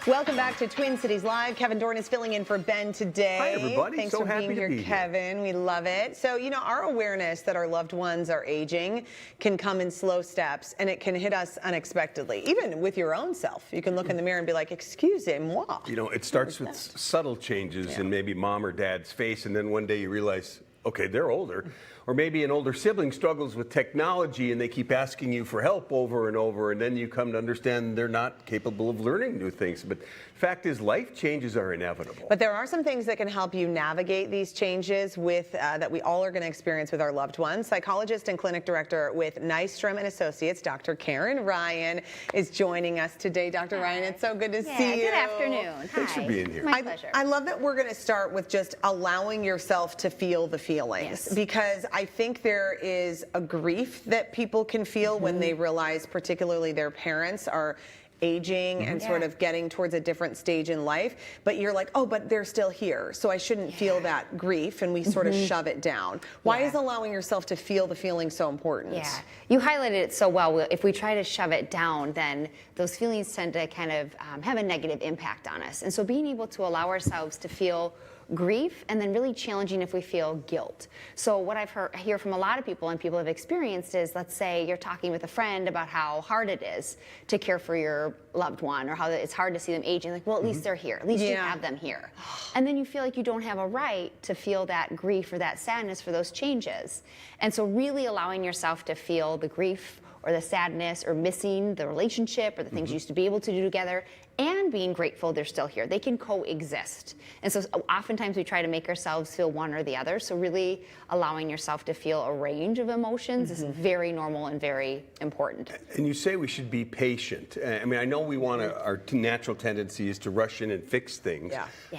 Welcome back to Twin Cities Live. Kevin Dorn is filling in for Ben today. Hi, everybody. Thanks so for happy being to here, be Kevin. We love it. So, you know, our awareness that our loved ones are aging can come in slow steps, and it can hit us unexpectedly. Even with your own self, you can look in the mirror and be like, "Excusez-moi." You know, it starts with subtle changes in maybe mom or dad's face, and then one day you realize, okay, they're older. Or maybe an older sibling struggles with technology and they keep asking you for help over and over, and then you come to understand they're not capable of learning new things. But the fact is, life changes are inevitable. But there are some things that can help you navigate these changes with that we all are going to experience with our loved ones. Psychologist and clinic director with Nystrom Associates, Dr. Karin Ryan, is joining us today. Dr. Ryan, it's so good to see you. Good afternoon. Thanks for being here. My pleasure. I love that we're going to start with just allowing yourself to feel the feelings, because I think there is a grief that people can feel when they realize, particularly their parents are aging and sort of getting towards a different stage in life, but you're like, oh, but they're still here, so I shouldn't feel that grief, and we sort of shove it down. Why is allowing yourself to feel the feelings so important? Yeah, you highlighted it so well. If we try to shove it down, then those feelings tend to kind of have a negative impact on us. And so being able to allow ourselves to feel grief, and then really challenging if we feel guilt. So what I hear from a lot of people and people have experienced is, let's say you're talking with a friend about how hard it is to care for your loved one, or how it's hard to see them aging. Like, well, at least they're here. At least you have them here. And then you feel like you don't have a right to feel that grief or that sadness for those changes. And so really allowing yourself to feel the grief or the sadness or missing the relationship or the things you used to be able to do together, and being grateful they're still here. They can coexist. And so oftentimes we try to make ourselves feel one or the other. So really allowing yourself to feel a range of emotions is very normal and very important. And you say we should be patient. I mean, I know we want to, our natural tendency is to rush in and fix things,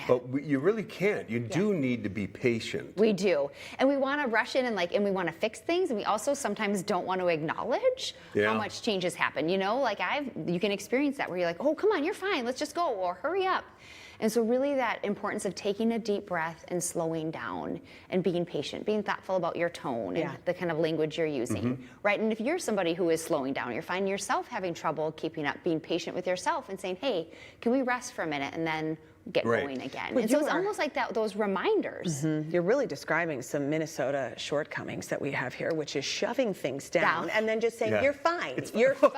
but you really can't. You do need to be patient. We do. And we want to rush in and we want to fix things, and we also sometimes don't want to acknowledge how much change has happened. You know, like you can experience that where you're like, oh, come on, you're fine, let's just go, or hurry up. And so really that importance of taking a deep breath and slowing down and being patient, being thoughtful about your tone and the kind of language you're using, right? And if you're somebody who is slowing down, you're finding yourself having trouble keeping up, being patient with yourself and saying, hey, can we rest for a minute and then get going again? And so it's almost like those reminders. You're really describing some Minnesota shortcomings that we have here, which is shoving things down and then just saying, you're fine. You're fine.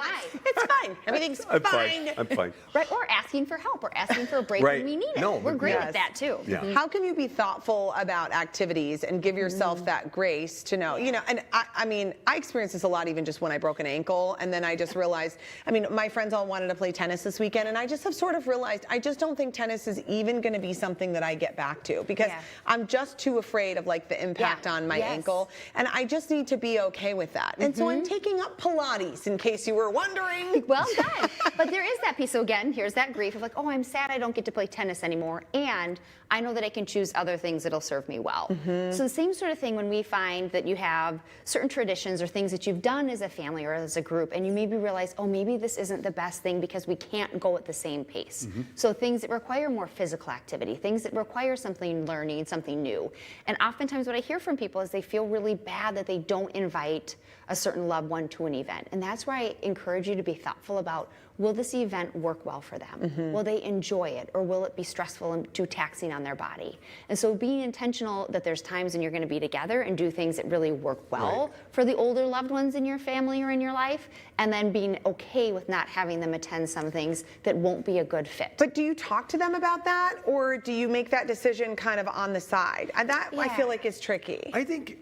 It's fine. Everything's fine. I'm fine. Right, or asking for help, or asking for a break when we need it. No, we're great with that too. How can you be thoughtful about activities and give yourself that grace to know, you know, and I mean, I experienced this a lot even just when I broke an ankle, and then I just realized, I mean, my friends all wanted to play tennis this weekend, and I just have sort of realized I just don't think tennis is even going to be something that I get back to, because I'm just too afraid of like the impact on my ankle, and I just need to be okay with that. And so I'm taking up Pilates, in case you were wondering. Well done. But there is that piece. So again, here's that grief of like, oh, I'm sad I don't get to play tennis anymore, and I know that I can choose other things that'll serve me well. So the same sort of thing when we find that you have certain traditions or things that you've done as a family or as a group, and you maybe realize, oh, maybe this isn't the best thing because we can't go at the same pace. So things that require more physical activity, things that require something learning, something new. And oftentimes what I hear from people is they feel really bad that they don't invite a certain loved one to an event. And that's where I encourage you to be thoughtful about, will this event work well for them? Will they enjoy it, or will it be stressful and too taxing on their body? And so being intentional that there's times when you're going to be together and do things that really work well for the older loved ones in your family or in your life, and then being okay with not having them attend some things that won't be a good fit. But do you talk to them about that, or do you make that decision kind of on the side? That I feel like is tricky. I think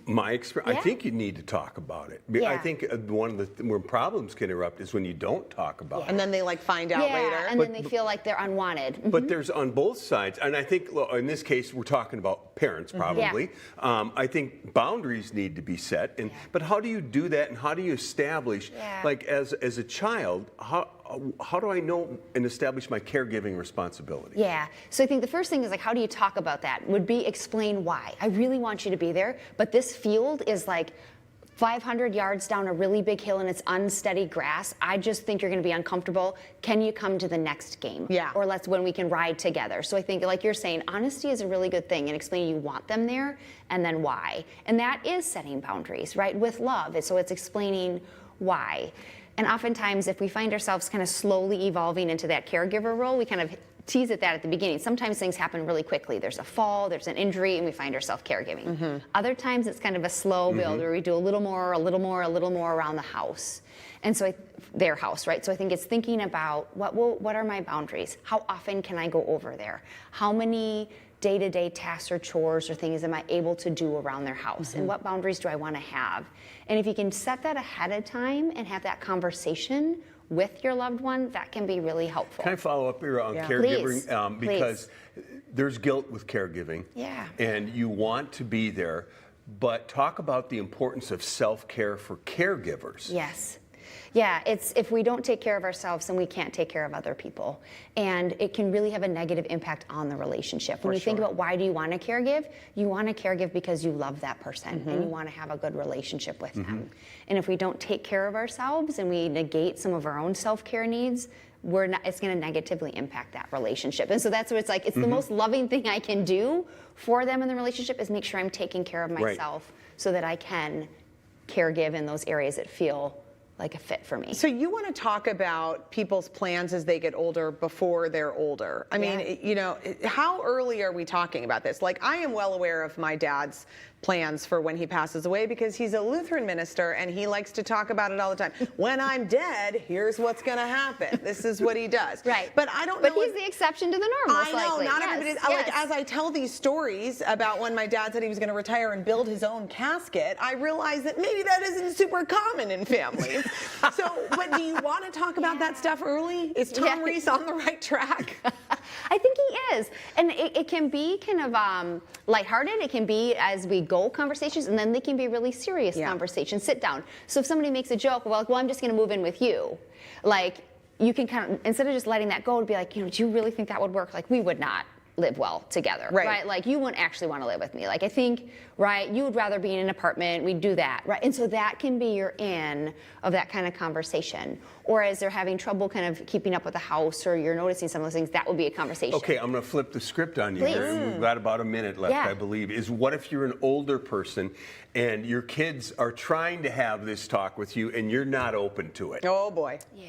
my experience, I think you need to talk about it. I think one of the where problems can erupt is when you don't talk about it. And then they like find out later. And then they feel like they're unwanted. But there's on both sides, and I think in this case we're talking about parents probably. I think boundaries need to be set, and but how do you do that, and how do you establish, like as a child, how do I know and establish my caregiving responsibility? Yeah, so I think the first thing is like, how do you talk about that? Would be explain why. I really want you to be there, but this field is like 500 yards down a really big hill and it's unsteady grass. I just think you're going to be uncomfortable. Can you come to the next game? Or when we can ride together. So I think, like you're saying, honesty is a really good thing, and explaining you want them there and then why. And that is setting boundaries, right, with love. So it's explaining why. And oftentimes, if we find ourselves kind of slowly evolving into that caregiver role, we kind of tease at that at the beginning. Sometimes things happen really quickly. There's a fall, there's an injury, and we find ourselves caregiving. Other times it's kind of a slow build where we do a little more, a little more, a little more around the house. And so their house, right? So I think it's thinking about what are my boundaries? How often can I go over there? How many day-to-day tasks or chores or things am I able to do around their house? And what boundaries do I want to have? And if you can set that ahead of time and have that conversation with your loved one, that can be really helpful. Can I follow up here on Yeah. caregiving? Please. Because there's guilt with caregiving. Yeah. And you want to be there, but talk about the importance of self-care for caregivers. Yes. Yeah, it's if we don't take care of ourselves, then we can't take care of other people. And it can really have a negative impact on the relationship. When you think about why do you want to caregive because you love that person and you want to have a good relationship with them. And if we don't take care of ourselves and we negate some of our own self-care needs, it's going to negatively impact that relationship. And so that's what it's like. It's the most loving thing I can do for them in the relationship is make sure I'm taking care of myself so that I can caregive in those areas that feel like a fit for me. So you want to talk about people's plans as they get older before they're older. I mean, you know, how early are we talking about this? Like, I am well aware of my dad's plans for when he passes away because he's a Lutheran minister and he likes to talk about it all the time. When I'm dead, here's what's going to happen. This is what he does. Right. But I don't know. But he's the exception to the norm, most I know, likely. not Yes, everybody. Like, yes. as I tell these stories about when my dad said he was going to retire and build his own casket, I realize that maybe that isn't super common in families. So, but do you want to talk about that stuff early? Is Tom Reese on the right track? I think he is. And it can be kind of lighthearted. It can be as we go conversations, and then they can be really serious conversations. Sit down. So if somebody makes a joke, well, I'm just going to move in with you. Like, you can kind of, instead of just letting that go, be like, you know, do you really think that would work? Like, we would not live well together, right? Like, you wouldn't actually want to live with me. Like, I think, right, you would rather be in an apartment, we'd do that, right? And so that can be your in of that kind of conversation. Or as they're having trouble kind of keeping up with the house, or you're noticing some of those things, that would be a conversation. Okay, I'm going to flip the script on you here. And we've got about a minute left, I believe. Is what if you're an older person and your kids are trying to have this talk with you and you're not open to it? Oh, boy. Yeah.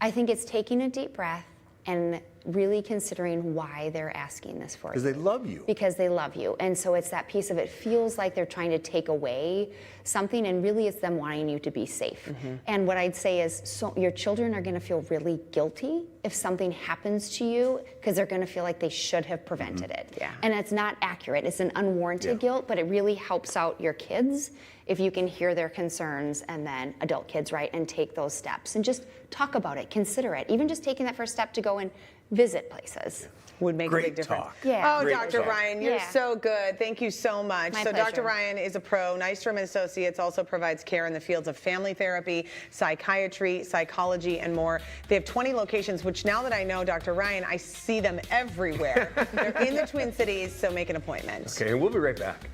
I think it's taking a deep breath and really considering why they're asking this for you. Because they love you. Because they love you. And so it's that piece of it feels like they're trying to take away something, and really it's them wanting you to be safe. And what I'd say is, so your children are going to feel really guilty if something happens to you, because they're going to feel like they should have prevented it. Yeah. And it's not accurate. It's an unwarranted guilt, but it really helps out your kids if you can hear their concerns, and then adult kids, right, and take those steps and just talk about it, consider it. Even just taking that first step to go and visit places. Would make a Great big difference. talk. Yeah. Oh, Great Dr. talk. Ryan, you're Yeah. so good. Thank you so much. My So pleasure. Dr. Ryan is a pro. Nystrom Associates also provides care in the fields of family therapy, psychiatry, psychology, and more. They have 20 locations, which now that I know Dr. Ryan, I see them everywhere. They're in the Twin Cities, so make an appointment. Okay, and we'll be right back.